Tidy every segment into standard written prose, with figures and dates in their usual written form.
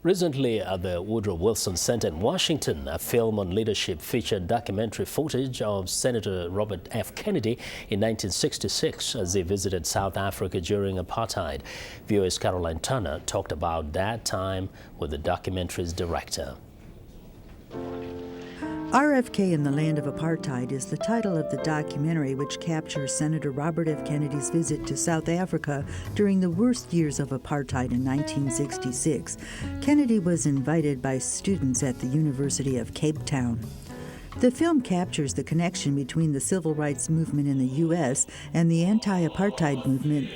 Recently, at the Woodrow Wilson Center in Washington, a film on leadership featured documentary footage of Senator Robert F. Kennedy in 1966 as he visited South Africa during apartheid. Viewers Carolyn talked about that time with the documentary's director. RFK in the Land of Apartheid is the title of the documentary, which captures Senator Robert F. Kennedy's visit to South Africa during the worst years of apartheid in 1966. Kennedy was invited by students at the University of Cape Town. The film captures the connection between the civil rights movement in the U.S. and the anti-apartheid movement,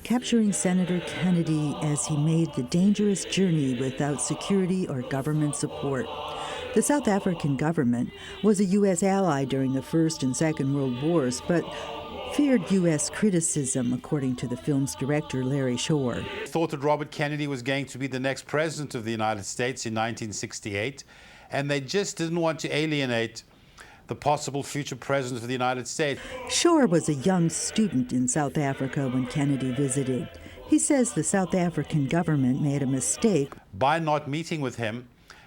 capturing Senator Kennedy as he made the dangerous journey without security or government support. The South African government was a U.S. ally during the First and Second World Wars, but feared U.S. criticism, according to the film's director, Larry Shore. Thought that Robert Kennedy was going to be the next president of the United States in 1968, and they just didn't want to alienate the possible future president of the United States. Shore was a young student in South Africa when Kennedy visited. He says the South African government made a mistake by not meeting with him.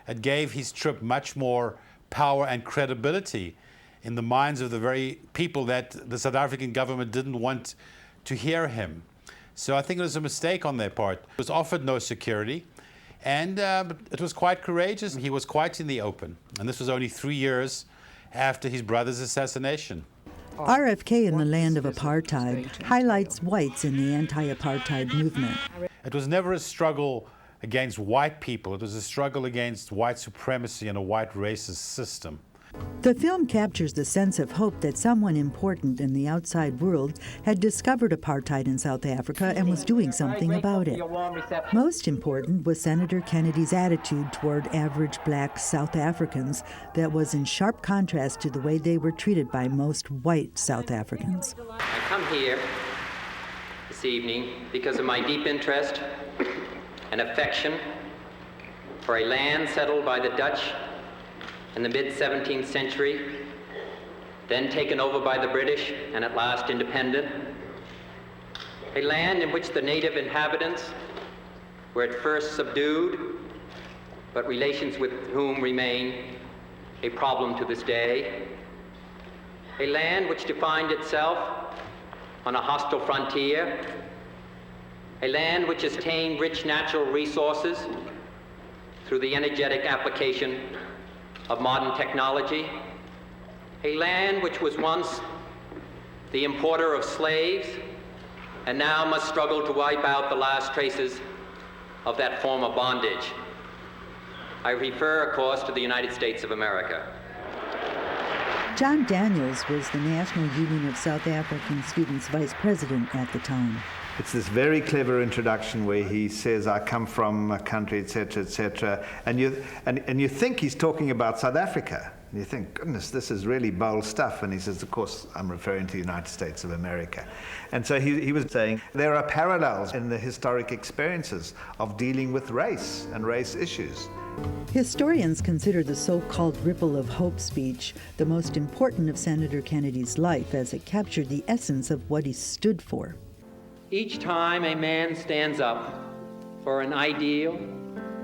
It gave his trip much more power and credibility in the minds of the very people that the South African government didn't want to hear him. So I think it was a mistake on their part. He was offered no security, and it was quite courageous. He was quite in the open, and this was only 3 years after his brother's assassination. RFK in the Land of Apartheid highlights whites in the anti-apartheid movement. It was never a struggle against white people. It was a struggle against white supremacy and a white racist system. The film captures the sense of hope that someone important in the outside world had discovered apartheid in South Africa and was doing something about it. Most important was Senator Kennedy's attitude toward average black South Africans that was in sharp contrast to the way they were treated by most white South Africans. I come here this evening because of my deep interest and affection for a land settled by the Dutch in the mid-17th century, then taken over by the British and at last independent. A land in which the native inhabitants were at first subdued, but relations with whom remain a problem to this day. A land which defined itself on a hostile frontier. A land which has attained rich natural resources through the energetic application of modern technology. A land which was once the importer of slaves and now must struggle to wipe out the last traces of that form of bondage. I refer, of course, to the United States of America. John Daniels was the National Union of South African Students Vice President at the time. It's this very clever introduction where he says, I come from a country, etc., and you think he's talking about South Africa. And you think, goodness, this is really bold stuff. And he says, of course, I'm referring to the United States of America. And so he was saying there are parallels in the historic experiences of dealing with race and race issues. Historians consider the so-called Ripple of Hope speech the most important of Senator Kennedy's life, as it captured the essence of what he stood for. Each time a man stands up for an ideal,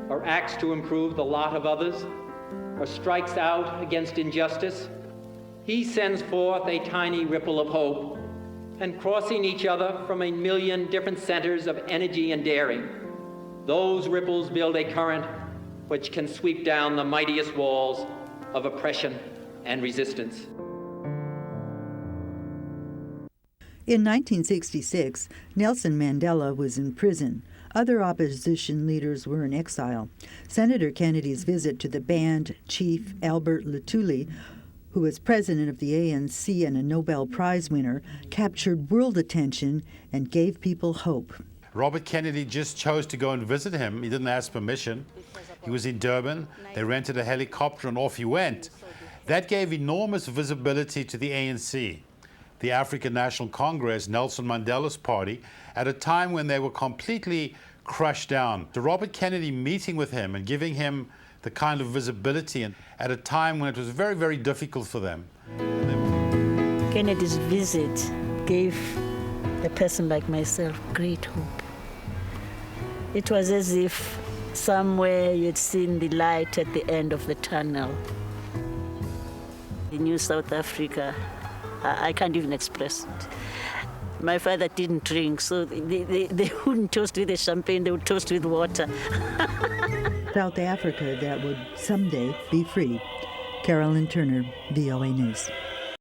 or acts to improve the lot of others, or strikes out against injustice, he sends forth a tiny ripple of hope, and crossing each other from a million different centers of energy and daring, those ripples build a current which can sweep down the mightiest walls of oppression and resistance. In 1966, Nelson Mandela was in prison. Other opposition leaders were in exile. Senator Kennedy's visit to the band chief Albert Luthuli, who was president of the ANC and a Nobel Prize winner, captured world attention and gave people hope. Robert Kennedy just chose to go and visit him. He didn't ask permission. He was in Durban. They rented a helicopter and off he went. That gave enormous visibility to the ANC. The African National Congress, Nelson Mandela's party, at a time when they were completely crushed down. So Robert Kennedy meeting with him and giving him the kind of visibility, and at a time when it was very, very difficult for them. Kennedy's visit gave a person like myself great hope. It was as if somewhere you'd seen the light at the end of the tunnel. The new South Africa, I can't even express it. My father didn't drink, so they wouldn't toast with the champagne, they would toast with water. South Africa that would someday be free. Carolyn Turner, VOA News.